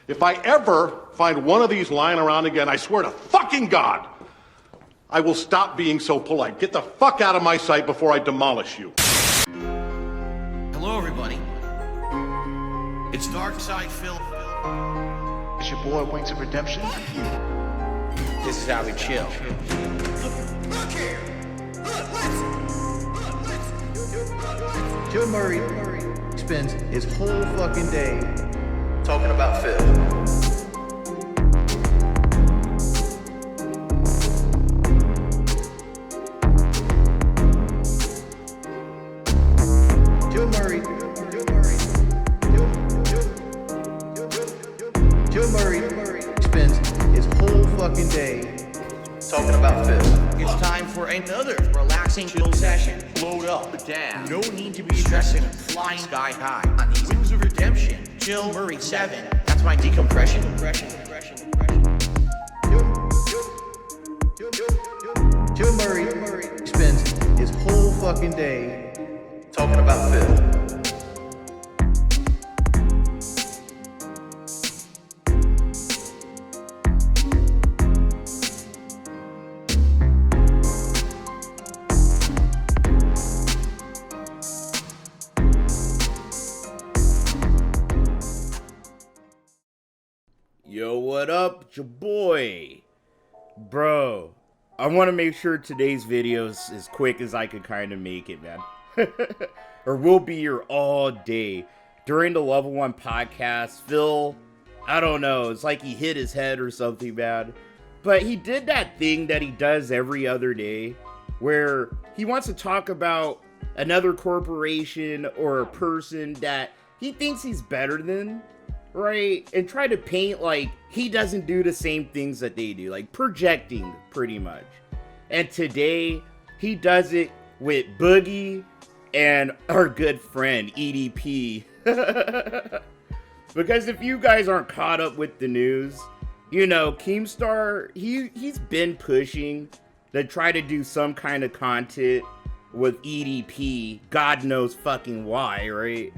If I ever find one of these lying around again, I swear to fucking God, I will stop being so polite. Get the fuck out of my sight before I demolish you. Hello, everybody. It's Dark Side Phil. It's your boy, Wings of Redemption. This is how we chill. Look here. Look, listen. Joe Murray spends his whole fucking day talking about Phil. Joe Murray spends his whole fucking day talking about Phil. It's time for another relaxing chill session. Load up, down. No need to be stressing and flying sky high on these Wings of Redemption. Chill Murray 7. That's my decompression. Joe Murray spends his whole fucking day talking about Phil. Yo, what up? It's your boy. Bro, I want to make sure today's video is as quick as I could kind of make it, man. Or we'll be here all day. During the Level 1 podcast, Phil, I don't know, it's like he hit his head or something, man. But he did that thing that he does every other day, where he wants to talk about another corporation or a person that he thinks he's better than. Right? And try to paint like he doesn't do the same things that they do. Like projecting, pretty much. And today, he does it with Boogie and our good friend, EDP. Because if you guys aren't caught up with the news, you know, Keemstar, he's been pushing to try to do some kind of content with EDP. God knows fucking why, right?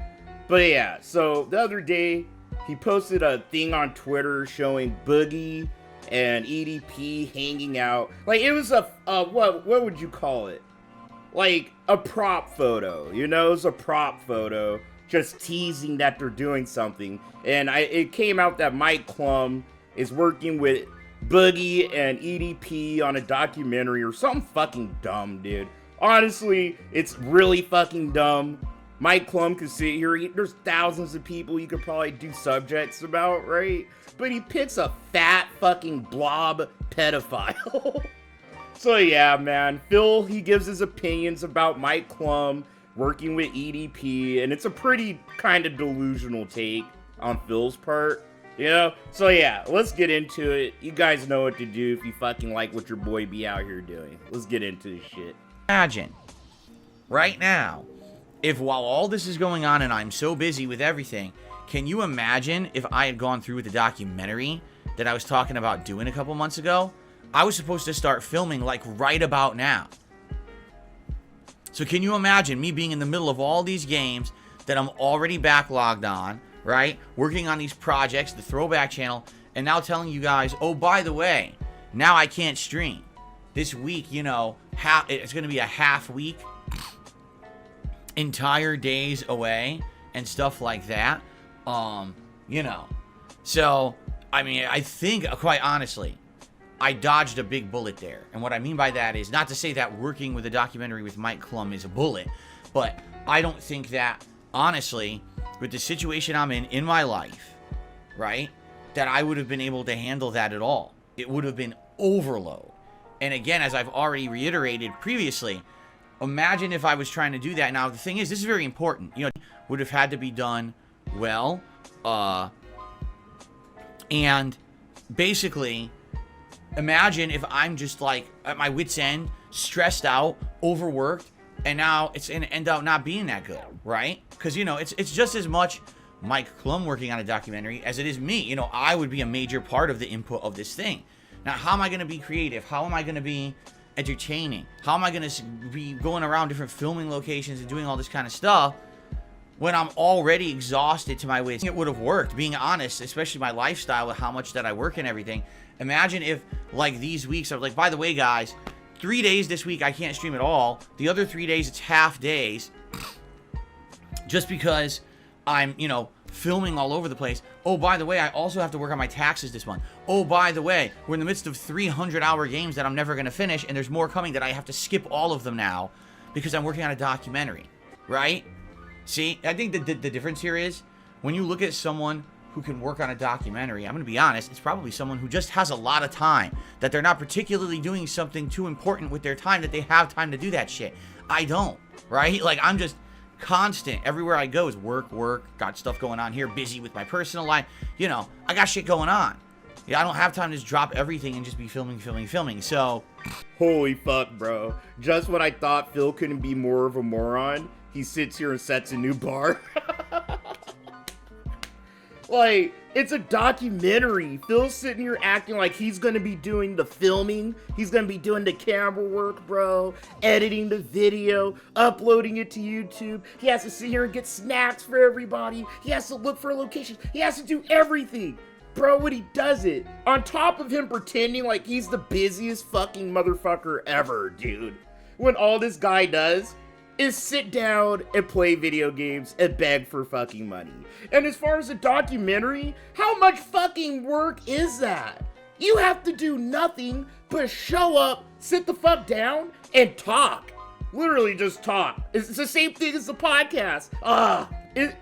But yeah, so the other day, he posted a thing on Twitter showing Boogie and EDP hanging out. Like, it was a what would you call it? Like, a prop photo, you know? It was a prop photo, just teasing that they're doing something. And it came out that Mike Clum is working with Boogie and EDP on a documentary or something fucking dumb, dude. Honestly, it's really fucking dumb. Mike Clum could sit here, there's thousands of people he could probably do subjects about, right? But he picks a fat fucking blob pedophile. So yeah, man, Phil, he gives his opinions about Mike Clum working with EDP, and it's a pretty kind of delusional take on Phil's part, you know? So yeah, let's get into it. You guys know what to do if you fucking like what your boy be out here doing. Let's get into this shit. Imagine, right now, if while all this is going on and I'm so busy with everything, can you imagine if I had gone through with the documentary that I was talking about doing a couple months ago? I was supposed to start filming like right about now. So can you imagine me being in the middle of all these games that I'm already backlogged on, right? Working on these projects, the Throwback channel, and now telling you guys, oh, by the way, now I can't stream. This week, you know, it's going to be a half week. Entire days away and stuff like that, you know. So, I mean, I think, quite honestly, I dodged a big bullet there. And what I mean by that is not to say that working with a documentary with Mike Clum is a bullet, but I don't think that, honestly, with the situation I'm in my life, right, that I would have been able to handle that at all. It would have been overload. And again, as I've already reiterated previously, imagine if I was trying to do that. Now, the thing is, this is very important. You know, would have had to be done well. And basically, imagine if I'm just like at my wit's end, stressed out, overworked, and now it's going to end up not being that good, right? Because, you know, it's just as much Mike Clum working on a documentary as it is me. You know, I would be a major part of the input of this thing. Now, how am I going to be creative? How am I going to be entertaining? How am I going to be going around different filming locations and doing all this kind of stuff when I'm already exhausted to my wits. It would have worked, being honest, especially my lifestyle with how much that I work and everything. Imagine if, like, these weeks, I was like, by the way, guys, 3 days this week I can't stream at all. The other 3 days, it's half days. Just because I'm, you know, filming all over the place. Oh, by the way, I also have to work on my taxes this month. Oh, by the way, we're in the midst of 300-hour games that I'm never going to finish, and there's more coming that I have to skip all of them now because I'm working on a documentary, right? See, I think the difference here is when you look at someone who can work on a documentary, I'm going to be honest, it's probably someone who just has a lot of time, that they're not particularly doing something too important with their time, that they have time to do that shit. I don't, right? Like, I'm just constant. Everywhere I go is work, got stuff going on here, busy with my personal life. You know, I got shit going on. Yeah, I don't have time to just drop everything and just be filming. So, Holy fuck, bro. Just when I thought Phil couldn't be more of a moron, he sits here and sets a new bar. Like, it's a documentary. Phil's sitting here acting like he's gonna be doing the filming. He's gonna be doing the camera work, bro. Editing the video, uploading it to YouTube. He has to sit here and get snacks for everybody. He has to look for locations. He has to do everything. Bro, when he does it, on top of him pretending like he's the busiest fucking motherfucker ever, dude. When all this guy does is sit down and play video games and beg for fucking money. And as far as a documentary, how much fucking work is that? You have to do nothing but show up, sit the fuck down, and talk. Literally just talk. It's the same thing as the podcast.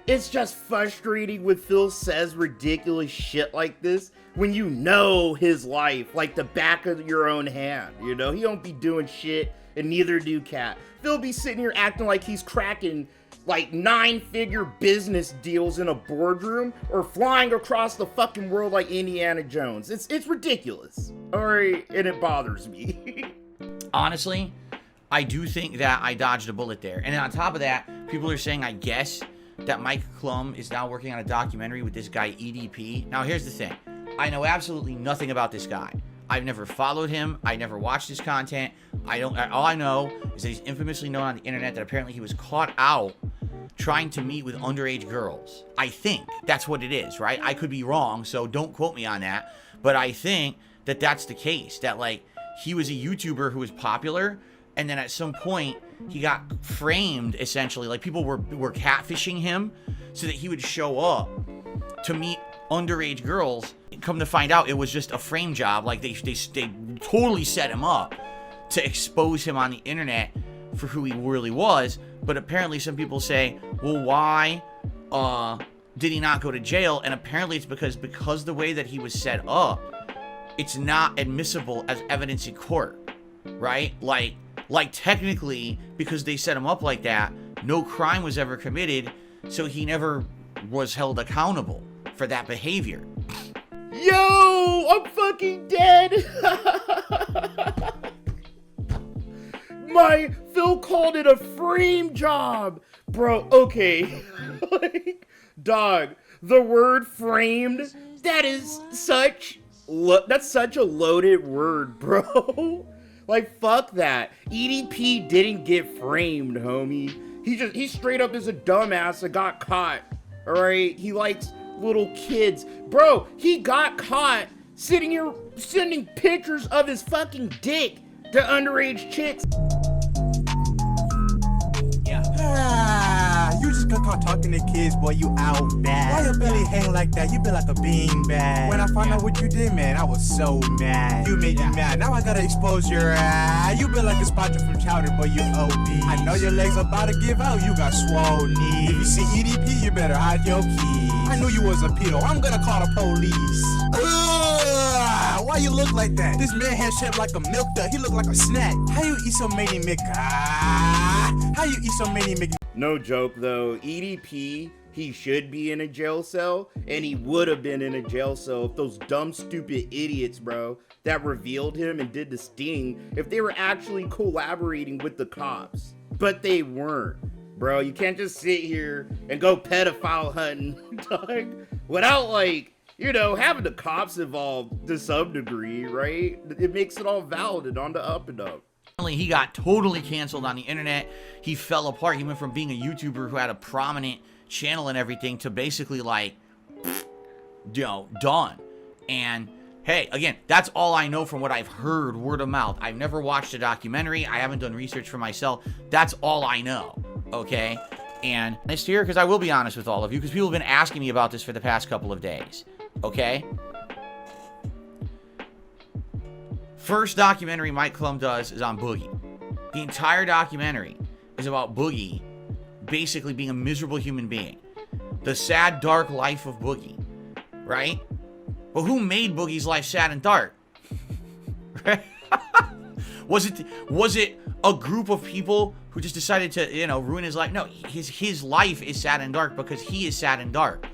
It's just frustrating when Phil says ridiculous shit like this when you know his life like the back of your own hand, you know? He don't be doing shit, and neither do Cat. Phil be sitting here acting like he's cracking like 9-figure business deals in a boardroom or flying across the fucking world like Indiana Jones. It's ridiculous. Alright, and it bothers me. honestly, I do think that I dodged a bullet there. And then on top of that, people are saying, I guess, that Mike Clum is now working on a documentary with this guy EDP. Now, here's the thing. I know absolutely nothing about this guy. I've never followed him. I never watched his content. All I know is that he's infamously known on the internet that apparently he was caught out trying to meet with underage girls. I think that's what it is, right? I could be wrong, so don't quote me on that. But I think that that's the case, that like he was a YouTuber who was popular, and then at some point he got framed, essentially. Like people were catfishing him so that he would show up to meet underage girls. Come to find out, it was just a frame job. Like they totally set him up to expose him on the internet for who he really was. But apparently some people say, well, why did he not go to jail? And apparently it's because the way that he was set up, it's not admissible as evidence in court, right? Like technically, because they set him up like that, no crime was ever committed, so he never was held accountable for that behavior. Yo, I'm fucking dead. Phil called it a frame job. Bro, okay. Like, dog, the word framed, that's such a loaded word, bro. Like, fuck that. EDP didn't get framed, homie. He straight up is a dumbass that got caught. Alright? He likes little kids. Bro, he got caught sitting here sending pictures of his fucking dick to underage chicks. You just got caught talking to kids, boy, you out bad. Why your belly hang like that? You been like a bean bag. When I found out what you did, man, I was so mad. You made me mad, now I gotta expose your ass. You been like a spotted from chowder, boy, you obese. I know your legs about to give out, you got swole knees. If you see EDP, you better hide your keys. I knew you was a pedo, I'm gonna call the police. Why you look like that? This man had shaped like a milk dud, he look like a snack. How you eat so many How you eat so many No joke though, EDP, he should be in a jail cell, and he would have been in a jail cell if those dumb stupid idiots, bro, that revealed him and did the sting, if they were actually collaborating with the cops. But they weren't. Bro, you can't just sit here and go pedophile hunting, dog, without like, you know, having the cops involved to some degree, right? It makes it all valid and on the up and up. He got totally canceled on the internet. He fell apart. He went from being a YouTuber who had a prominent channel and everything to basically like, you know, done. And hey, again, that's all I know from what I've heard, word of mouth. I've never watched a documentary. I haven't done research for myself. That's all I know, okay? And it's here because I will be honest with all of you, because people have been asking me about this for the past couple of days, okay? First documentary Mike Clum does is on Boogie. The entire documentary is about Boogie basically being a miserable human being. The sad, dark life of Boogie, right? But who made Boogie's life sad and dark? Was it a group of people who just decided to, you know, ruin his life? No, his life is sad and dark because he is sad and dark.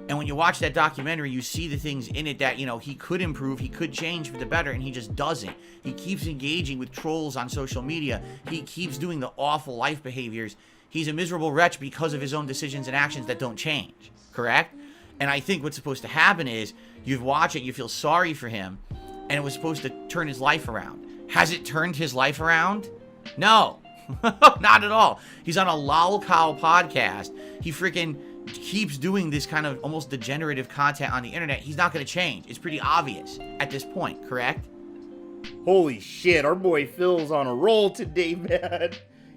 And when you watch that documentary, you see the things in it that, you know, he could improve, he could change for the better, and he just doesn't. He keeps engaging with trolls on social media. He keeps doing the awful life behaviors. He's a miserable wretch because of his own decisions and actions that don't change, correct? And I think what's supposed to happen is you watch it, you feel sorry for him, and it was supposed to turn his life around. Has it turned his life around? No, not at all. He's on a lol cow podcast. He freaking keeps doing this kind of almost degenerative content on the internet. He's not going to change. It's pretty obvious at this point, correct? Holy shit, our boy Phil's on a roll today, man.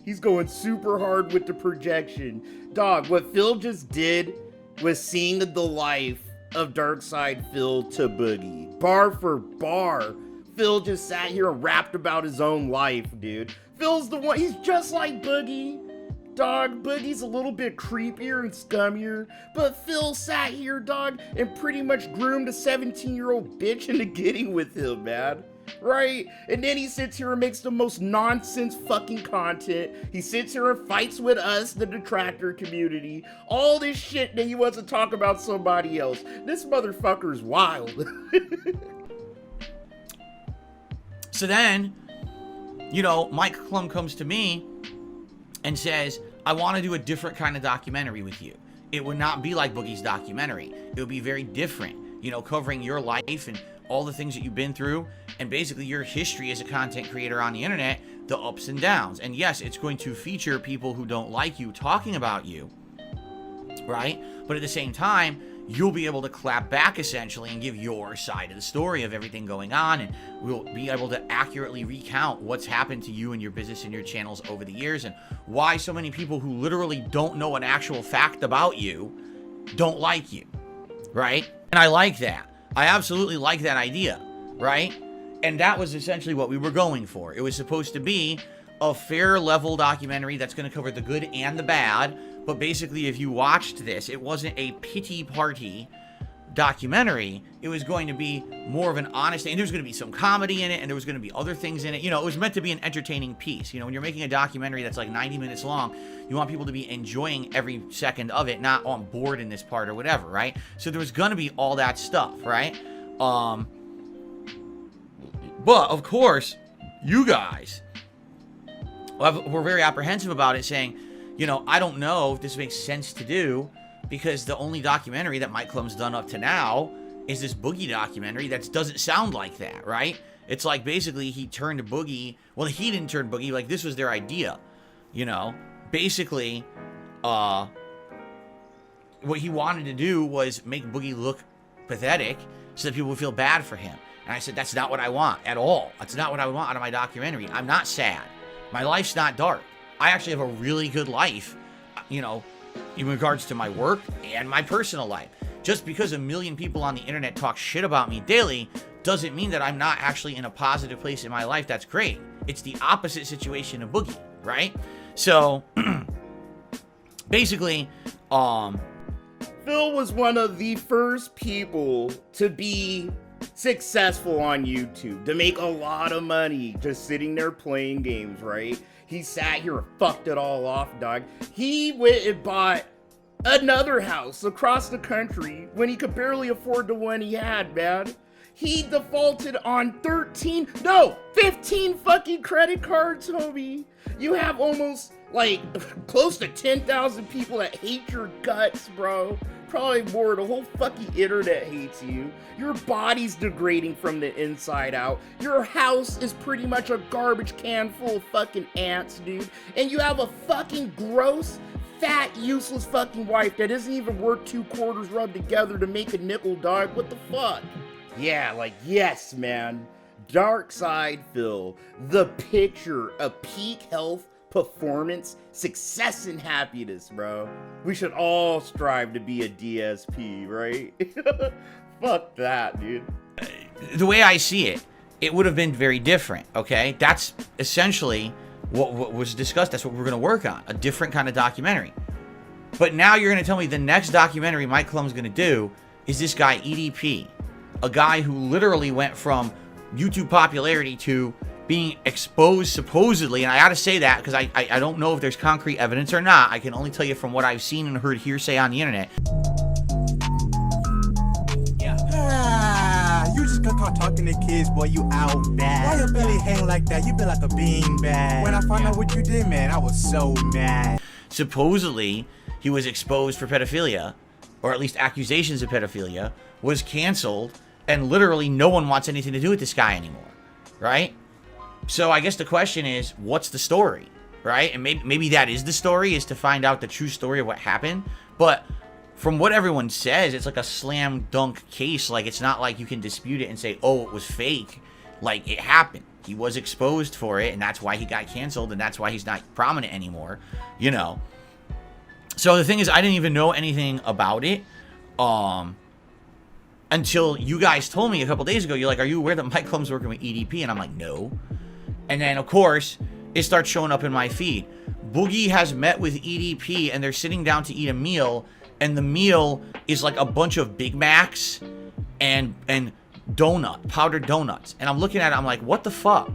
He's going super hard with the projection. Dog, what Phil just did was seeing the life of Darkside Phil to Boogie. Bar for bar. Phil just sat here and rapped about his own life, dude. Phil's the one, he's just like Boogie. Dog, Boogie's a little bit creepier and scummier, but Phil sat here, dog, and pretty much groomed a 17-year-old bitch into getting with him, man. Right? And then he sits here and makes the most nonsense fucking content. He sits here and fights with us, the detractor community. All this shit that he wants to talk about somebody else. This motherfucker's wild. So then, you know, Mike Clum comes to me and says, I want to do a different kind of documentary with you. It would not be like Boogie's documentary. It would be very different, you know, covering your life and all the things that you've been through, and basically your history as a content creator on the internet, the ups and downs. And yes, it's going to feature people who don't like you talking about you, right? But at the same time, you'll be able to clap back essentially and give your side of the story of everything going on, and we'll be able to accurately recount what's happened to you and your business and your channels over the years, and why so many people who literally don't know an actual fact about you don't like you, right? And I like that. I absolutely like that idea, right? And that was essentially what we were going for. It was supposed to be a fair level documentary that's going to cover the good and the bad. But basically, if you watched this, it wasn't a pity party documentary. It was going to be more of an honest, and there was going to be some comedy in it, and there was going to be other things in it. You know, it was meant to be an entertaining piece. You know, when you're making a documentary that's like 90 minutes long, you want people to be enjoying every second of it, not on board in this part or whatever, right? So there was going to be all that stuff, right? But of course, you guys were very apprehensive about it, saying, you know, I don't know if this makes sense to do, because the only documentary that Mike Clum's done up to now is this Boogie documentary that doesn't sound like that, right? It's like basically he turned Boogie, well, he didn't turn Boogie, like this was their idea, you know? Basically, what he wanted to do was make Boogie look pathetic so that people would feel bad for him. And I said, that's not what I want at all. That's not what I want out of my documentary. I'm not sad. My life's not dark. I actually have a really good life, you know, in regards to my work and my personal life. Just because a million people on the internet talk shit about me daily doesn't mean that I'm not actually in a positive place in my life. That's great. It's the opposite situation of Boogie, right? So, basically, Phil was one of the first people to be successful on YouTube, to make a lot of money just sitting there playing games, right? He sat here and fucked it all off, dog. He went and bought another house across the country when he could barely afford the one he had, man. He defaulted on 15 fucking credit cards, homie. You have almost, like, close to 10,000 people that hate your guts, bro. Probably more. The whole fucking internet hates you. Your body's degrading from the inside out. Your house is pretty much a garbage can full of fucking ants, dude. And you have a fucking gross, fat, useless fucking wife that isn't even worth 2 quarters rubbed together to make a nickel, dog. What the fuck? Yeah, like, yes, man. Dark Side Phil, the picture of peak health, performance, success, and happiness, bro. We should all strive to be a DSP, right? Fuck that, dude. The way I see it, it would have been very different, okay? That's essentially what was discussed. That's what we're going to work on, a different kind of documentary. But now you're going to tell me the next documentary Mike Clum's going to do is this guy EDP, a guy who literally went from YouTube popularity to being exposed supposedly, and I gotta say that because I don't know if there's concrete evidence or not. I can only tell you from what I've seen and heard hearsay on the internet. You just got caught talking to kids, boy, you out bad. Why your belly hang like that? You been like a beanbag. When I found out what you did, man, I was so mad. Supposedly, he was exposed for pedophilia, or at least accusations of pedophilia, was canceled, and literally no one wants anything to do with this guy anymore, right? So I guess the question is, what's the story, right? And maybe that is the story, is to find out the true story of what happened. But from what everyone says, it's like a slam dunk case. Like, it's not like you can dispute it and say, oh, it was fake. Like, it happened. He was exposed for it, and that's why he got canceled, and that's why he's not prominent anymore, you know? So the thing is, I didn't even know anything about it until you guys told me a couple days ago. You're like, are you aware that Mike Clum's working with EDP? And I'm like, no. And then, of course, it starts showing up in my feed. Boogie has met with EDP, and they're sitting down to eat a meal, and the meal is like a bunch of Big Macs and powdered donuts. And I'm looking at it, I'm like, what the fuck?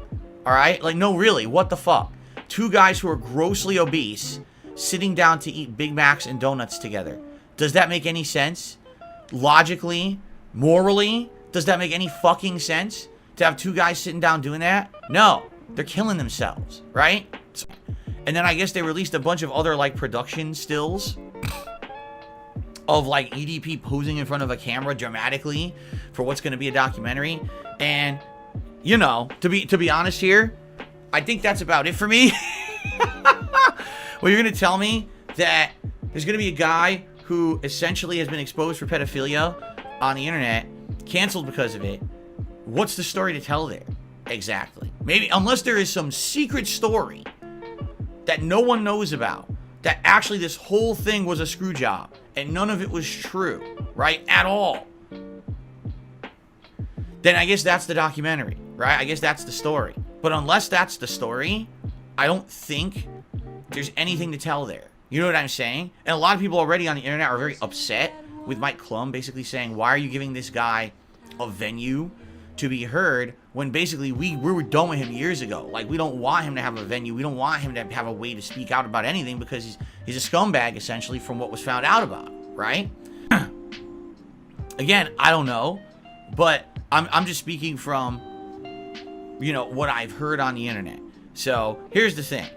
All right? Like, no, really, what the fuck? 2 guys who are grossly obese sitting down to eat Big Macs and donuts together. Does that make any sense? Logically? Morally? Does that make any fucking sense? To have 2 guys sitting down doing that? No. They're killing themselves, right? And then I guess they released a bunch of other, like, production stills of, like, EDP posing in front of a camera dramatically for what's going to be a documentary. And, you know, to be honest here, I think that's about it for me. Well, you're going to tell me that there's going to be a guy who essentially has been exposed for pedophilia on the internet, canceled because of it. What's the story to tell there? Exactly. Maybe, unless there is some secret story that no one knows about, that actually this whole thing was a screw job and none of it was true, right? At all. Then I guess that's the documentary, right? I guess that's the story. But unless that's the story, I don't think there's anything to tell there. You know what I'm saying? And a lot of people already on the internet are very upset with Mike Clum basically saying, why are you giving this guy a venue to be heard when basically we were done with him years ago? Like, we don't want him to have a venue. We don't want him to have a way to speak out about anything because he's a scumbag, essentially, from what was found out about him, right? Again, I don't know, but I'm just speaking from, you know, what I've heard on the internet. So here's the thing.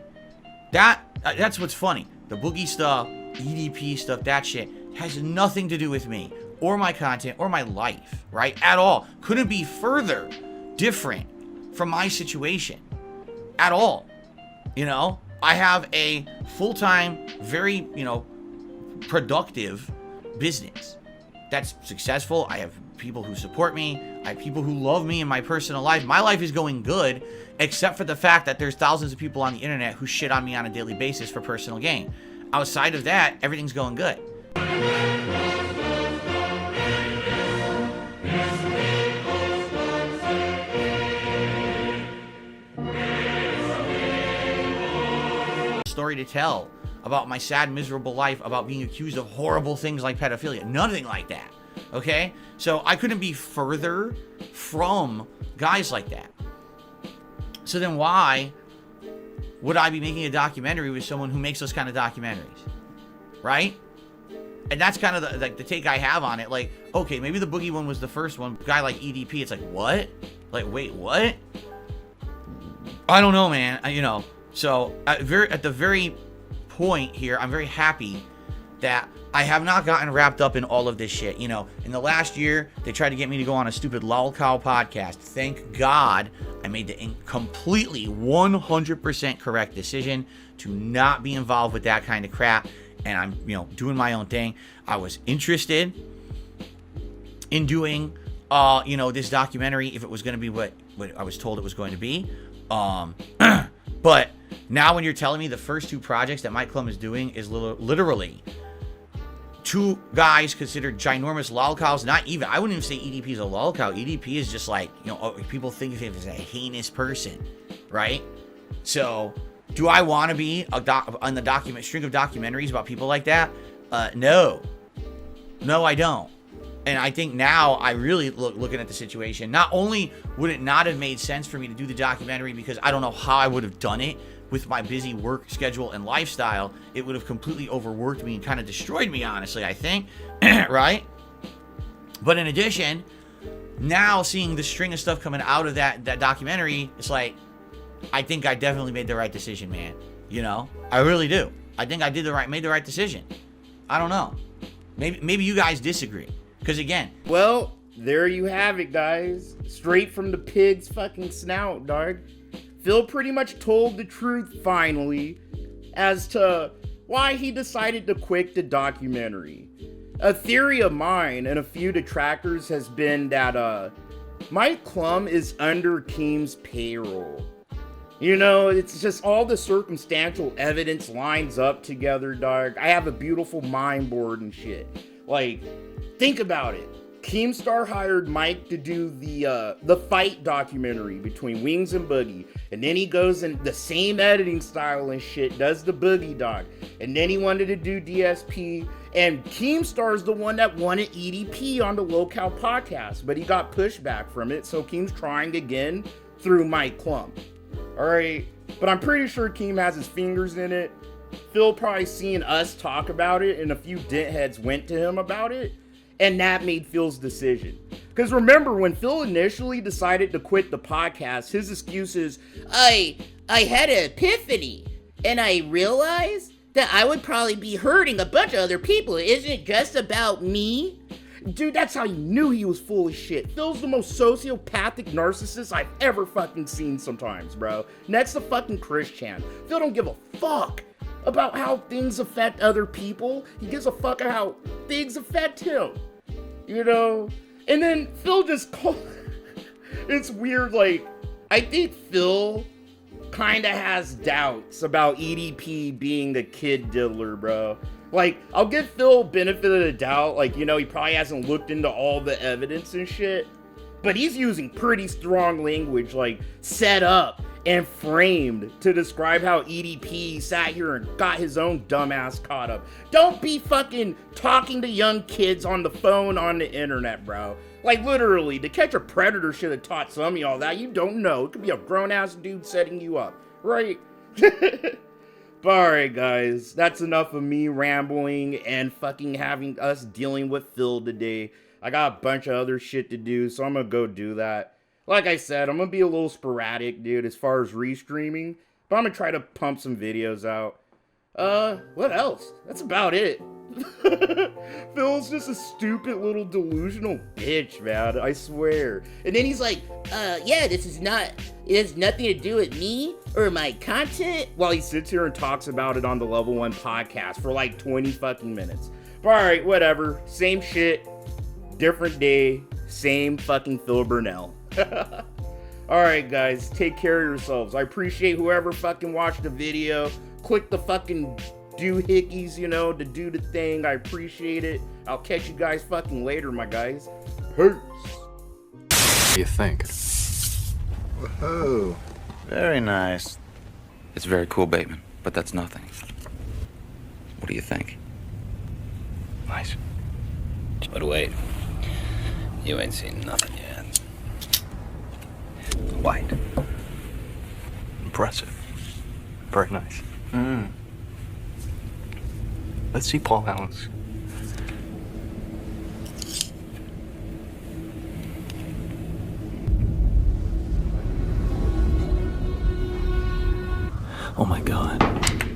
That's what's funny. The Boogie stuff, EDP stuff, that shit has nothing to do with me or my content or my life, right? At all. Couldn't be further different from my situation at all. You know, I have a full-time, very, you know, productive business that's successful. I have people who support me. I have people who love me in my personal life. My life is going good, except for the fact that there's thousands of people on the internet who shit on me on a daily basis for personal gain. Outside of that, everything's going good. Story to tell about my sad, miserable life, about being accused of horrible things like pedophilia. Nothing like that. Okay? So I couldn't be further from guys like that. So then why would I be making a documentary with someone who makes those kind of documentaries? Right? And that's kind of the take I have on it. Like, okay, maybe the Boogie one was the first one. A guy like EDP, it's like, what? Like, wait, what? I don't know, man. You know, so at the very point here, I'm very happy that I have not gotten wrapped up in all of this shit. You know, in the last year, they tried to get me to go on a stupid lolcow podcast. Thank God I made the completely 100% correct decision to not be involved with that kind of crap. and I'm, you know, doing my own thing. I was interested in doing, you know, this documentary if it was going to be what I was told it was going to be. But now when you're telling me the first 2 projects that Mike Clum is doing is literally 2 guys considered ginormous lolcows, not even, I wouldn't even say EDP is a lolcow. EDP is just like, you know, people think of him as a heinous person, right? So, do I want to be on the string of documentaries about people like that? No. No, I don't. And I think now I really looking at the situation, not only would it not have made sense for me to do the documentary because I don't know how I would have done it with my busy work schedule and lifestyle, it would have completely overworked me and kind of destroyed me, honestly, I think, right? But in addition, now seeing the string of stuff coming out of that documentary, it's like, I think I definitely made the right decision, man. You know, I really do. I think I made the right decision. I don't know. Maybe you guys disagree. Because again, well, there you have it, guys. Straight from the pig's fucking snout, dog. Phil pretty much told the truth finally as to why he decided to quit the documentary. A theory of mine and a few detractors has been that Mike Clum is under Keem's payroll. You know, it's just all the circumstantial evidence lines up together, dog. I have a beautiful mind board and shit. Like, think about it. Keemstar hired Mike to do the fight documentary between Wings and Boogie, and then he goes in the same editing style and shit, does the Boogie doc, and then he wanted to do DSP, and Keemstar's the one that wanted EDP on the Locale podcast, but he got pushback from it, so Keem's trying again through Mike Clum. Alright, but I'm pretty sure Keem has his fingers in it. Phil probably seen us talk about it, and a few dentheads went to him about it. And that made Phil's decision. Because remember, when Phil initially decided to quit the podcast, his excuse is, I had an epiphany, and I realized that I would probably be hurting a bunch of other people. Isn't it just about me? Dude, that's how you knew he was full of shit. Phil's the most sociopathic narcissist I've ever fucking seen sometimes, bro. Next to fucking Chris Chan. Phil don't give a fuck about how things affect other people. He gives a fuck about how things affect him. You know? And then Phil just it's weird, like, I think Phil kinda has doubts about EDP being a kid diddler, bro. Like, I'll give Phil benefit of the doubt, like, you know, he probably hasn't looked into all the evidence and shit, but he's using pretty strong language, like, set up and framed to describe how EDP sat here and got his own dumbass caught up. Don't be fucking talking to young kids on the phone on the internet, bro. Like, literally, To Catch a Predator should have taught some of y'all that. You don't know. It could be a grown-ass dude setting you up, right? But alright, guys, that's enough of me rambling and fucking having us dealing with Phil today. I got a bunch of other shit to do, so I'm gonna go do that. Like I said, I'm gonna be a little sporadic, dude, as far as restreaming, but I'm gonna try to pump some videos out. What else? That's about it. Phil's just a stupid little delusional bitch, man, I swear. And then he's like, yeah, it has nothing to do with me or my content, while he sits here and talks about it on the Level 1 podcast for like 20 fucking minutes. But alright, whatever. Same shit, different day, same fucking Phil Burnell. Alright, guys, take care of yourselves. I appreciate whoever fucking watched the video. Click the fucking doohickeys, you know, to do the thing. I appreciate it. I'll catch you guys fucking later, my guys. Peace. What do you think? Whoa, very nice. It's very cool, Bateman, but that's nothing. What do you think? Nice. But wait, you ain't seen nothing yet. White. Impressive. Very nice. Let's see Paul Allen's. Oh my God.